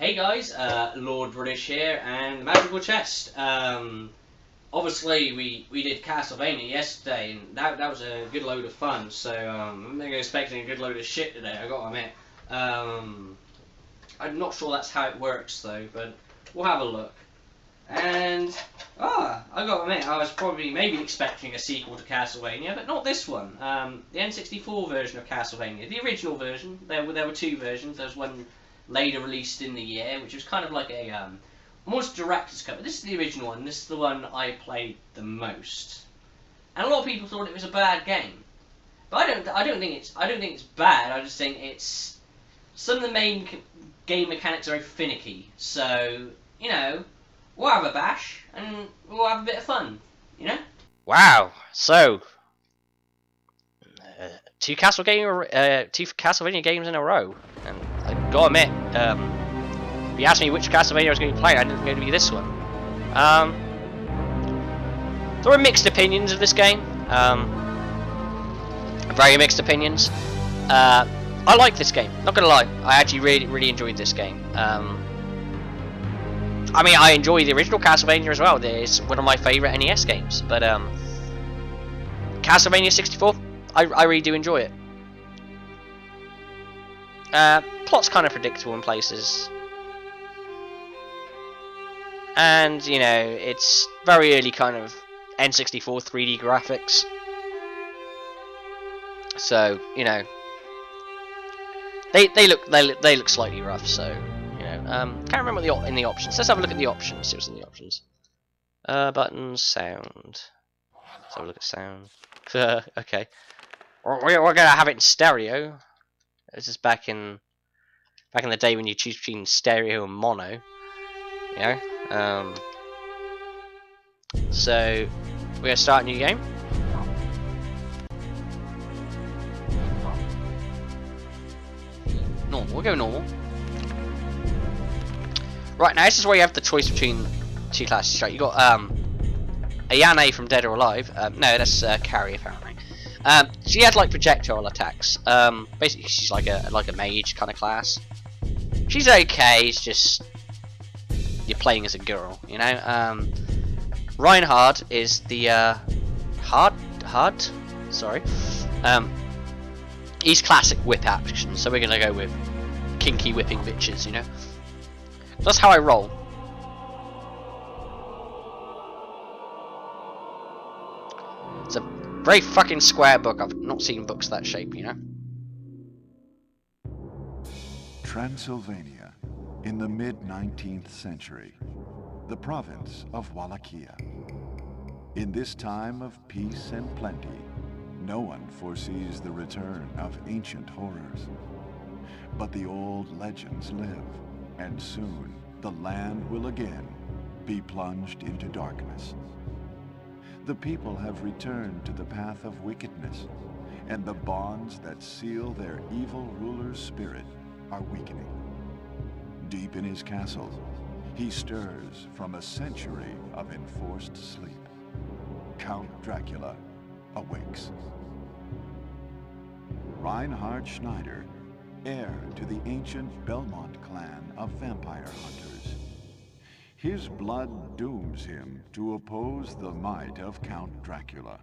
Hey guys, Lord British here, and the Magical Chest. Obviously we did Castlevania yesterday, and that was a good load of fun. So I'm expecting a good load of shit today. I gotta admit. I'm not sure that's how it works though, but we'll have a look. And I gotta admit, I was probably maybe expecting a sequel to Castlevania, but not this one. The N64 version of Castlevania, the original version. There were two versions. There was one later released in the year, which was kind of like a almost director's cut. But this is the original one. This is the one I played the most, and a lot of people thought it was a bad game. But I don't think it's bad. I just think it's some of the main game mechanics are very finicky. So we'll have a bash and we'll have a bit of fun. Wow. So two Castlevania games in a row, and I gotta admit, if you asked me which Castlevania I was going to play, I think it's going to be this one. There are mixed opinions of this game. Very mixed opinions. I like this game. Not gonna lie, I actually really enjoyed this game. I mean, I enjoy the original Castlevania as well. It's one of my favourite NES games. But Castlevania 64, I really do enjoy it. Plot's kind of predictable in places, and it's very early kind of N64 3D graphics. So they look slightly rough. So can't remember in the options. Let's have a look at the options. See what's in the options. Buttons, sound. Let's have a look at sound. Okay. We're gonna have it in stereo. This is back in the day when you choose between stereo and mono. So we're gonna start a new game. Normal. We'll go normal. Right, now this is where you have the choice between two classes. Right, you got Ayane from Dead or Alive. No, that's Carrie apparently. She had like projectile attacks. Basically, she's like a mage kind of class. She's okay. It's just you're playing as a girl, Reinhard is the hard. Sorry. He's classic whip action, so we're gonna go with kinky whipping bitches, That's how I roll. It's a very fucking square book. I've not seen books that shape, Transylvania, in the mid-19th century, the province of Wallachia. In this time of peace and plenty, no one foresees the return of ancient horrors. But the old legends live, and soon the land will again be plunged into darkness. The people have returned to the path of wickedness, and the bonds that seal their evil ruler's spirit are weakening. Deep in his castle, he stirs from a century of enforced sleep. Count Dracula awakes. Reinhard Schneider, heir to the ancient Belmont clan of vampire hunters. His blood dooms him to oppose the might of Count Dracula.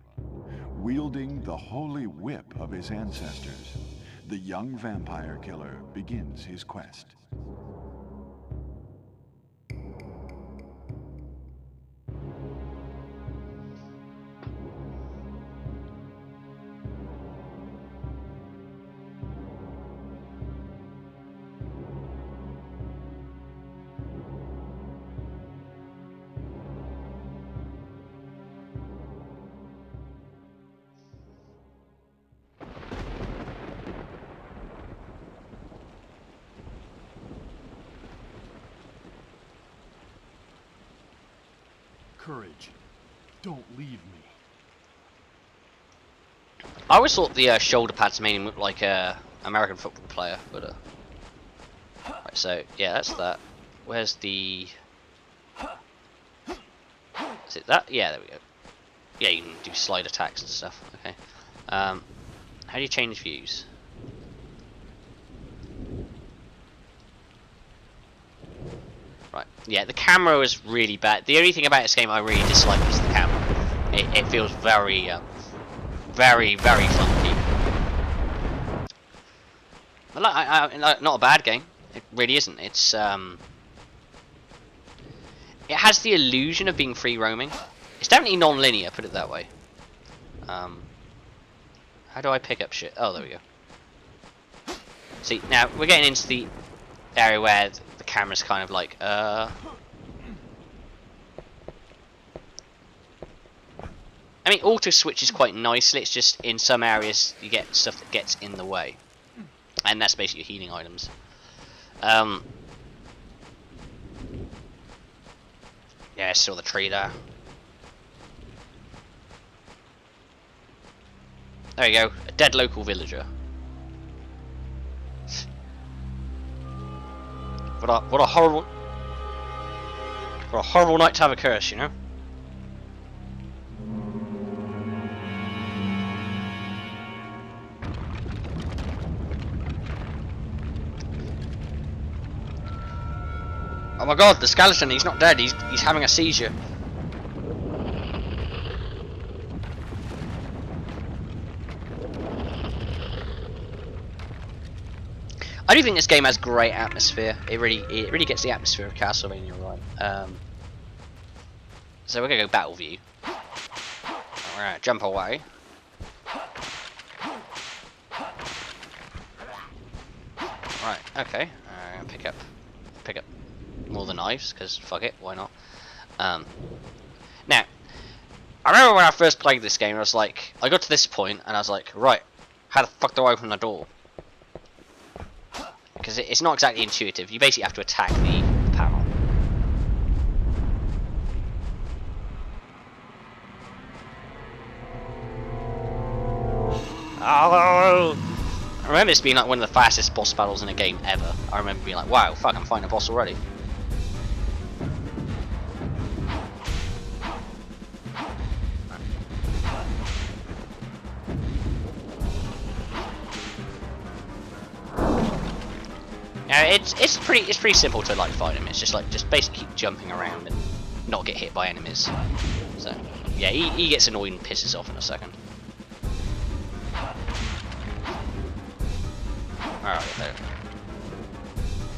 Wielding the holy whip of his ancestors, the young vampire killer begins his quest. Courage. Don't leave me. I always thought the shoulder pads made him look like a American football player, but right, so yeah, that's that. Where's the? Is it that? Yeah, there we go. Yeah, you can do slide attacks and stuff. Okay. How do you change views? Right. Yeah, the camera was really bad. The only thing about this game I really dislike is the camera. It feels very, very clunky. But like, not a bad game. It really isn't. It's it has the illusion of being free roaming. It's definitely non-linear, put it that way. How do I pick up shit? Oh, there we go. See, now we're getting into the area where the camera's kind of like, I mean, auto switches quite nicely. It's just in some areas you get stuff that gets in the way, and that's basically healing items. Yeah, I saw the tree there. There you go, a dead local villager. What a horrible night to have a curse, you know. Oh my god, the skeleton, he's not dead, he's having a seizure. I do think this game has great atmosphere. It really gets the atmosphere of Castlevania right. So we're gonna go battle view. Alright, jump away. Right, okay. Pick up more the knives, because fuck it, why not? Now, I remember when I first played this game, I was like, I got to this point, and I was like, right, how the fuck do I open the door? Because it's not exactly intuitive. You basically have to attack the panel. Oh! I remember this being like one of the fastest boss battles in a game ever. I remember being like, wow, fuck, I'm fighting a boss already. Now it's pretty simple to like fight him. It's just basically keep jumping around and not get hit by enemies. So yeah, he gets annoyed and pisses off in a second. Alright, there.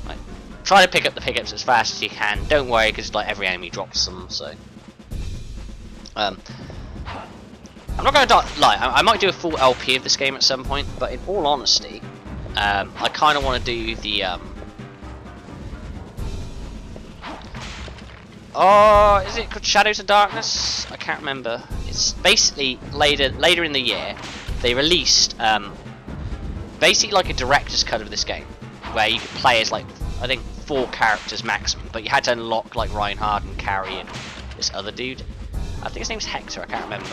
Right. Try to pick up the pickups as fast as you can. Don't worry, because like every enemy drops them. So I'm not going to lie. I might do a full LP of this game at some point, but in all honesty, I kind of want to do the oh, is it called Shadows of Darkness? I can't remember. It's basically later in the year they released basically like a director's cut of this game, where you could play as like I think 4 characters maximum, but you had to unlock like Reinhard and Carrie and this other dude. I think his name's Hector. I can't remember.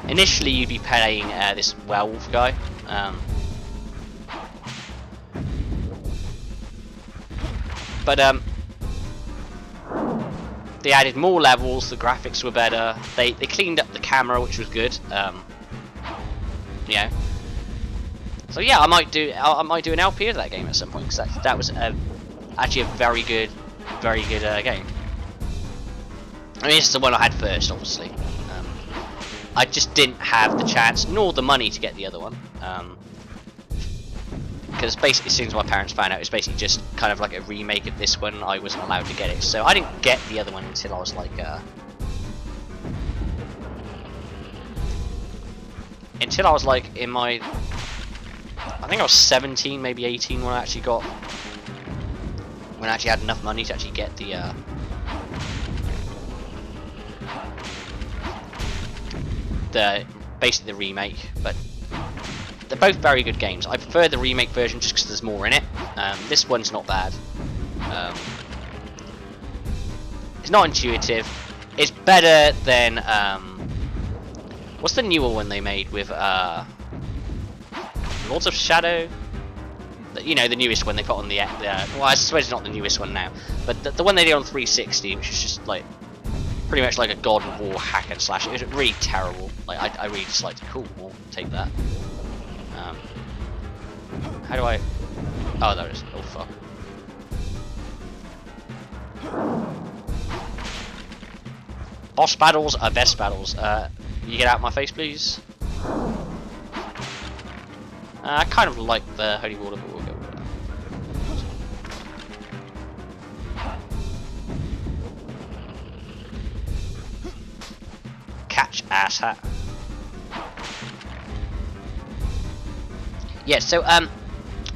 Initially, you'd be playing this werewolf guy. But they added more levels. The graphics were better. They cleaned up the camera, which was good. Yeah. So yeah, I might do an LP of that game at some point, because that was actually a very good game. I mean, it's the one I had first, obviously. I just didn't have the chance nor the money to get the other one, because basically as soon as my parents found out it was basically just kind of like a remake of this one, I wasn't allowed to get it. So I didn't get the other one until I was like in my, I think I was 17, maybe 18 when I actually had enough money to actually get the basically the remake. But they're both very good games. I prefer the remake version just because there's more in it. This one's not bad. It's not intuitive. It's better than what's the newer one they made with Lords of Shadow? You know, the newest one they put on the well, I suppose it's not the newest one now, but the one they did on 360, which is just like pretty much like a God of War hack and slash. It was really terrible. Like I really disliked it. Cool, we'll take that. How do I? Oh, there it is. Oh fuck. Boss battles are best battles. You get out of my face, please. I kind of like the holy water, but we'll go with that. Catch, asshat. Yeah, so I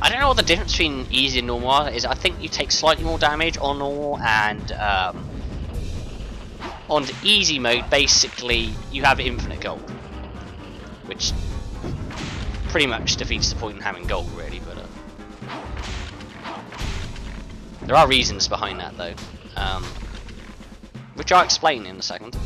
don't know what the difference between easy and normal is. I think you take slightly more damage on normal, and on the easy mode, basically you have infinite gold, which pretty much defeats the point in having gold, really. But there are reasons behind that, though, which I'll explain in a second.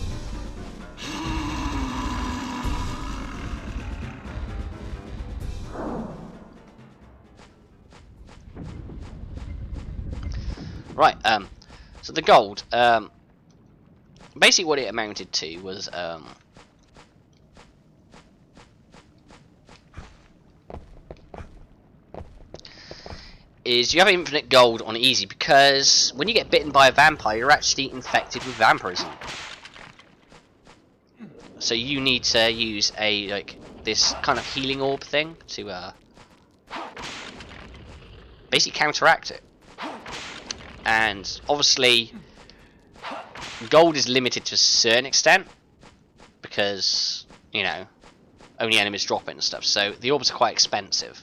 Right, so the gold, basically what it amounted to was, is you have infinite gold on easy, because when you get bitten by a vampire, you're actually infected with vampirism. So you need to use a, like, this kind of healing orb thing to, basically counteract it. And obviously gold is limited to a certain extent because, you know, only enemies drop it and stuff, so the orbs are quite expensive.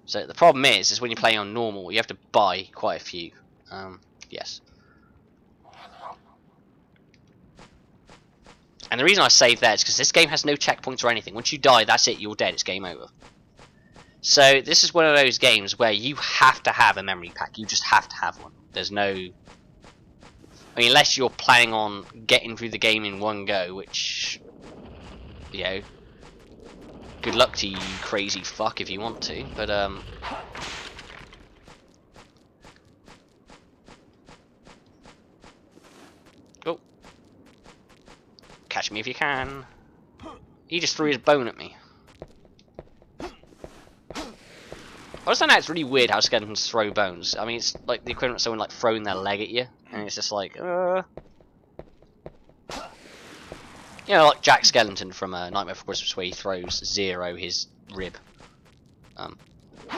So the problem is when you're playing on normal, you have to buy quite a few. Yes. And the reason I save that is because this game has no checkpoints or anything. Once you die, that's it, you're dead, it's game over. So this is one of those games where you have to have a memory pack. You just have to have one. There's no... I mean, unless you're planning on getting through the game in one go, which... You know... Good luck to you, you crazy fuck, if you want to. But, oh. Catch me if you can. He just threw his bone at me. I just find out it's really weird how skeletons throw bones. I mean, it's like the equivalent of someone like throwing their leg at you, and it's just like, You know, like Jack Skellington from Nightmare Before Christmas, where he throws Zero his rib.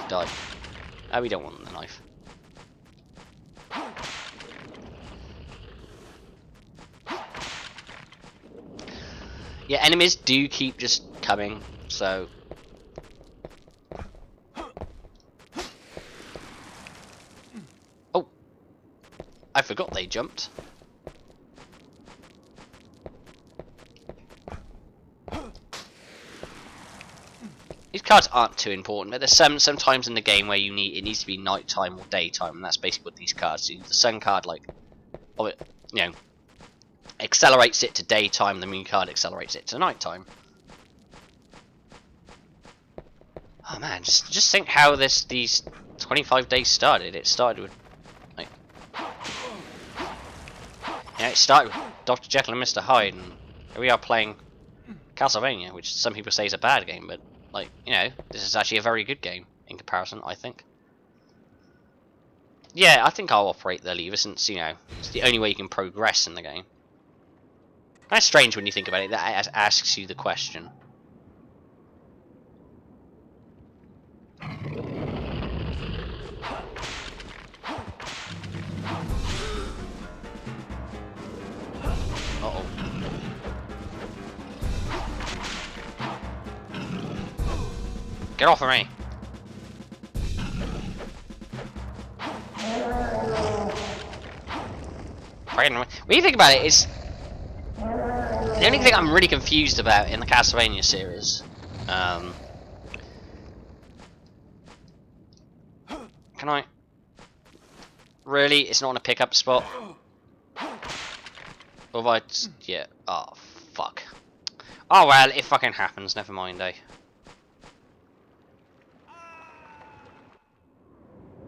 Die. Oh, we don't want the knife. Yeah, enemies do keep just coming, so... I forgot they jumped. These cards aren't too important, but there's some times in the game where it needs to be nighttime or daytime, and that's basically what these cards do. The sun card, like, you know, accelerates it to daytime. The moon card accelerates it to nighttime. Oh man, just think how these 25 days started. It started with, like, yeah, it started with Dr. Jekyll and Mr. Hyde, and here we are playing Castlevania, which some people say is a bad game, but, like, you know, this is actually a very good game in comparison, I think. Yeah, I think I'll operate the lever since, you know, it's the only way you can progress in the game. That's strange when you think about it, that asks you the question. Uh-oh. Get off of me. When you think about it, it's the only thing I'm really confused about in the Castlevania series. Can I? Really? It's not on a pickup spot? Or have I just, yeah. Oh, fuck. Oh well, it fucking happens, never mind, eh?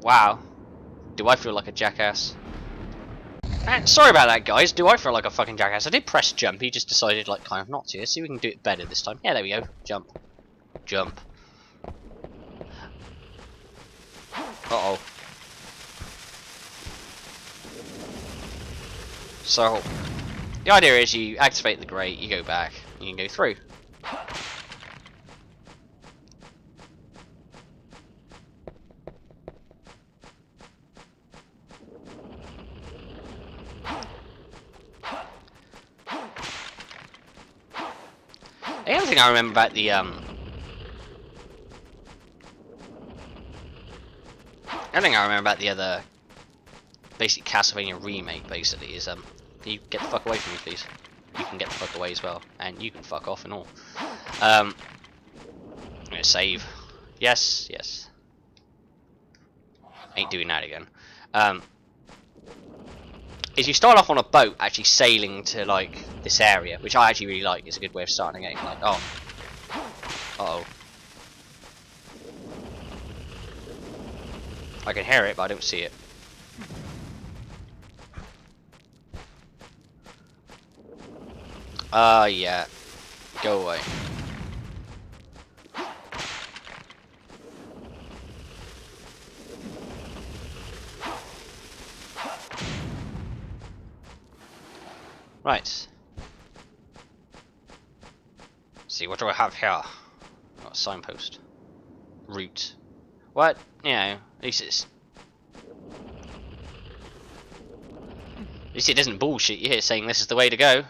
Wow. Do I feel like a jackass? Sorry about that, guys. Do I feel like a fucking jackass? I did press jump, he just decided, like, kind of not to. Let's see if we can do it better this time. Yeah, there we go. Jump. Jump. Uh-oh. So, The idea is you activate the grate, you go back, you can go through. The other thing I remember about the other basic Castlevania remake basically is you get the fuck away from me, please. You can get the fuck away as well, and you can fuck off and all. I'm gonna save. Yes, yes. Ain't doing that again. Is you start off on a boat actually sailing to like this area, which I actually really like. It's a good way of starting a game. Like, oh, uh-oh. I can hear it, but I don't see it. Yeah. Go away. Right. See, what do I have here? Got a signpost. Route. What? You know, at least it's... At least it doesn't bullshit you here saying this is the way to go.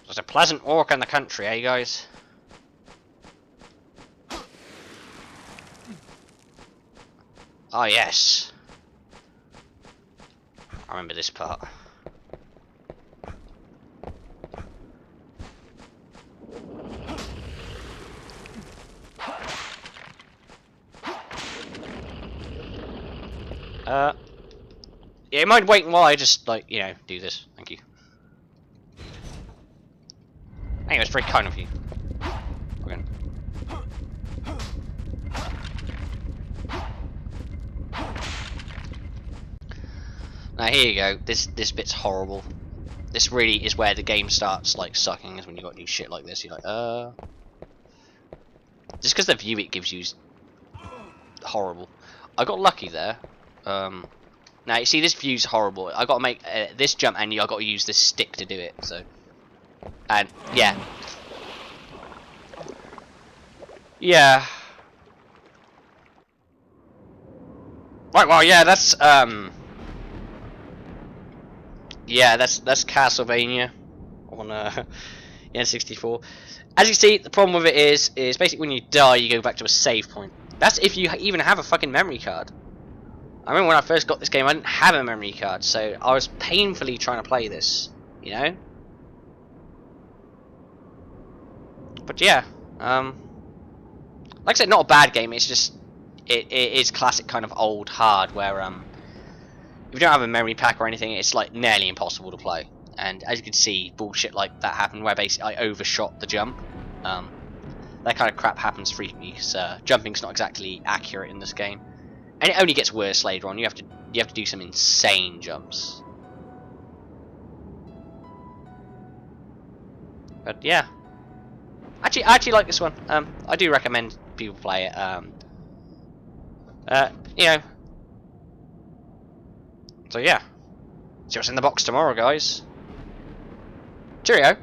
There's a pleasant walk in the country, eh, guys? Oh, yes. I remember this part. Yeah, you mind waiting while I just, like, you know, do this? Thank you. Anyway, it's very kind of you. Okay. Now here you go. This bit's horrible. This really is where the game starts like sucking. Is when you got new shit like this. You're like, just because the view it gives you is horrible. I got lucky there. Now you see this view's horrible. I got to make this jump, and I got to use this stick to do it. So, and yeah, yeah. Right. Well, yeah. That's yeah. That's Castlevania on N64. As you see, the problem with it is basically when you die, you go back to a save point. That's if you even have a fucking memory card. I remember when I first got this game, I didn't have a memory card, so I was painfully trying to play this, you know? But yeah, like I said, not a bad game, it's just, it is classic kind of old hard, where, if you don't have a memory pack or anything, it's like nearly impossible to play. And as you can see, bullshit like that happened, where basically I overshot the jump. That kind of crap happens frequently, because jumping's not exactly accurate in this game. And it only gets worse later on. You have to do some insane jumps. But yeah, I actually like this one. I do recommend people play it. You know. So yeah, see what's in the box tomorrow, guys. Cheerio.